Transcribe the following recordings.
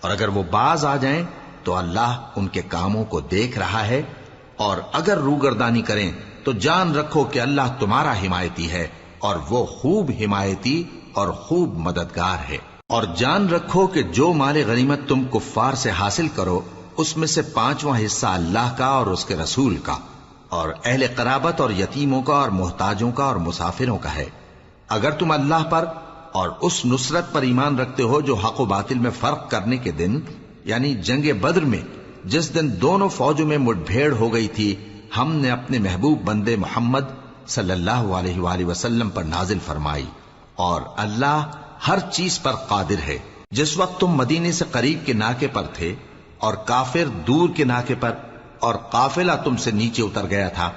اور اگر وہ باز آ جائیں تو اللہ ان کے کاموں کو دیکھ رہا ہے، اور اگر روگردانی کریں تو جان رکھو کہ اللہ تمہارا حمایتی ہے، اور وہ خوب حمایتی اور خوب مددگار ہے۔ اور جان رکھو کہ جو مال غنیمت تم کفار سے حاصل کرو اس میں سے 5واں حصہ اللہ کا اور اس کے رسول کا اور اہل قرابت اور یتیموں کا اور محتاجوں کا اور مسافروں کا ہے۔ اگر تم اللہ پر اور اس نصرت پر ایمان رکھتے ہو جو حق و باطل میں فرق کرنے کے دن، یعنی جنگ بدر میں جس دن دونوں فوجوں میں مٹ بھیڑ ہو گئی تھی، ہم نے اپنے محبوب بندے محمد صلی اللہ علیہ وآلہ وسلم پر نازل فرمائی، اور اللہ ہر چیز پر قادر ہے۔ جس وقت تم مدینے سے قریب کے ناکے پر تھے اور کافر دور کے ناکے پر، اور قافلہ تم سے نیچے اتر گیا تھا،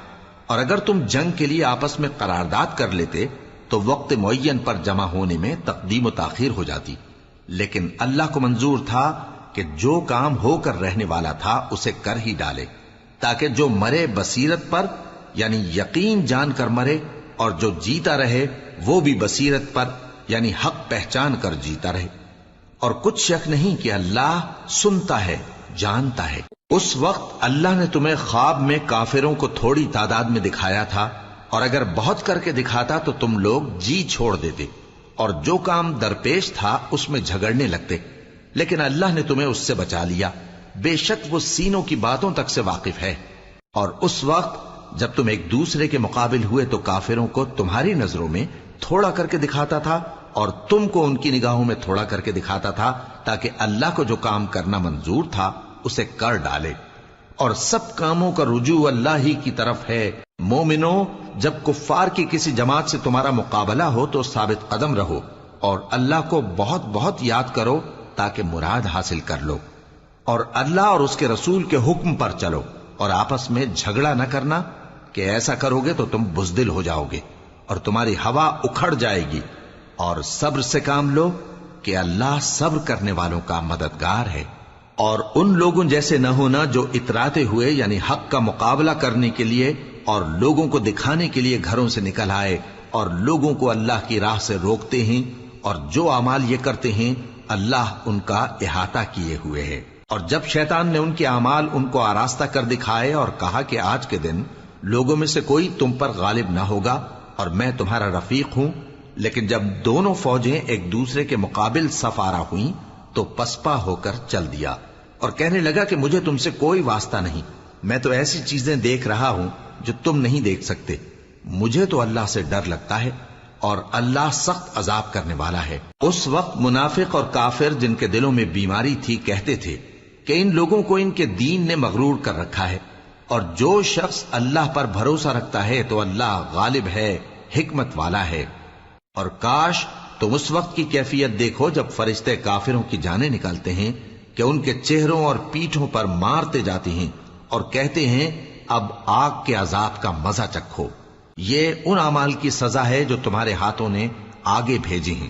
اور اگر تم جنگ کے لیے آپس میں قرارداد کر لیتے تو وقت معین پر جمع ہونے میں تقدیم و تاخیر ہو جاتی، لیکن اللہ کو منظور تھا کہ جو کام ہو کر رہنے والا تھا اسے کر ہی ڈالے، تاکہ جو مرے بصیرت پر یعنی یقین جان کر مرے، اور جو جیتا رہے وہ بھی بصیرت پر یعنی حق پہچان کر جیتا رہے۔ اور کچھ شک نہیں کہ اللہ سنتا ہے، جانتا ہے۔ اس وقت اللہ نے تمہیں خواب میں کافروں کو تھوڑی تعداد میں دکھایا تھا، اور اگر بہت کر کے دکھاتا تو تم لوگ جی چھوڑ دیتے اور جو کام درپیش تھا اس میں جھگڑنے لگتے، لیکن اللہ نے تمہیں اس سے بچا لیا، بے شک وہ سینوں کی باتوں تک سے واقف ہے۔ اور اس وقت جب تم ایک دوسرے کے مقابل ہوئے تو کافروں کو تمہاری نظروں میں تھوڑا کر کے دکھاتا تھا اور تم کو ان کی نگاہوں میں تھوڑا کر کے دکھاتا تھا، تاکہ اللہ کو جو کام کرنا منظور تھا اسے کر ڈالے۔ اور سب کاموں کا رجوع اللہ ہی کی طرف ہے۔ مومنو، جب کفار کی کسی جماعت سے تمہارا مقابلہ ہو تو ثابت قدم رہو اور اللہ کو بہت بہت یاد کرو تاکہ مراد حاصل کر لو، اور اللہ اور اس کے رسول کے حکم پر چلو، اور آپس میں جھگڑا نہ کرنا کہ ایسا کرو گے تو تم بزدل ہو جاؤ گے اور تمہاری ہوا اکھڑ جائے گی، اور صبر سے کام لو کہ اللہ صبر کرنے والوں کا مددگار ہے۔ اور ان لوگوں جیسے نہ ہونا جو اتراتے ہوئے یعنی حق کا مقابلہ کرنے کے لیے اور لوگوں کو دکھانے کے لیے گھروں سے نکل آئے اور لوگوں کو اللہ کی راہ سے روکتے ہیں، اور جو اعمال یہ کرتے ہیں اللہ ان کا احاطہ کیے ہوئے ہے۔ اور جب شیطان نے ان کے اعمال ان کو آراستہ کر دکھائے اور کہا کہ آج کے دن لوگوں میں سے کوئی تم پر غالب نہ ہوگا اور میں تمہارا رفیق ہوں، لیکن جب دونوں فوجیں ایک دوسرے کے مقابل صف آرا ہوئیں تو پسپا ہو کر چل دیا اور کہنے لگا کہ مجھے تم سے کوئی واسطہ نہیں، میں تو ایسی چیزیں دیکھ رہا ہوں جو تم نہیں دیکھ سکتے، مجھے تو اللہ سے ڈر لگتا ہے اور اللہ سخت عذاب کرنے والا ہے۔ اس وقت منافق اور کافر جن کے دلوں میں بیماری تھی کہتے تھے کہ ان لوگوں کو ان کے دین نے مغرور کر رکھا ہے، اور جو شخص اللہ پر بھروسہ رکھتا ہے تو اللہ غالب ہے، حکمت والا ہے۔ اور کاش تم اس وقت کی کیفیت دیکھو جب فرشتے کافروں کی جانیں نکالتے ہیں کہ ان کے چہروں اور پیٹھوں پر مارتے جاتے ہیں اور کہتے ہیں اب آگ کے عذاب کا مزہ چکھو، یہ ان اعمال کی سزا ہے جو تمہارے ہاتھوں نے آگے بھیجی ہیں۔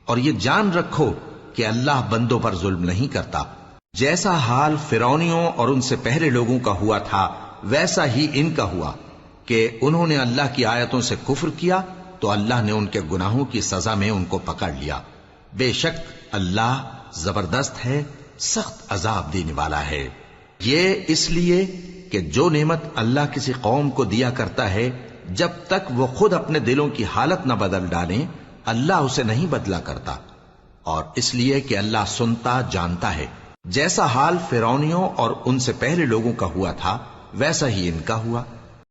اور یہ جان رکھو کہ اللہ بندوں پر ظلم نہیں کرتا، جیسا حال فرعونیوں اور ان سے پہلے لوگوں کا ہوا تھا ویسا ہی ان کا ہوا کہ انہوں نے اللہ کی آیتوں سے کفر کیا تو اللہ نے ان کے گناہوں کی سزا میں ان کو پکڑ لیا۔ بے شک اللہ زبردست ہے، سخت عذاب دینے والا ہے۔ یہ اس لیے کہ جو نعمت اللہ کسی قوم کو دیا کرتا ہے جب تک وہ خود اپنے دلوں کی حالت نہ بدل ڈالیں اللہ اسے نہیں بدلا کرتا، اور اس لیے کہ اللہ سنتا جانتا ہے۔ جیسا حال فرعونیوں اور ان سے پہلے لوگوں کا ہوا تھا ویسا ہی ان کا ہوا۔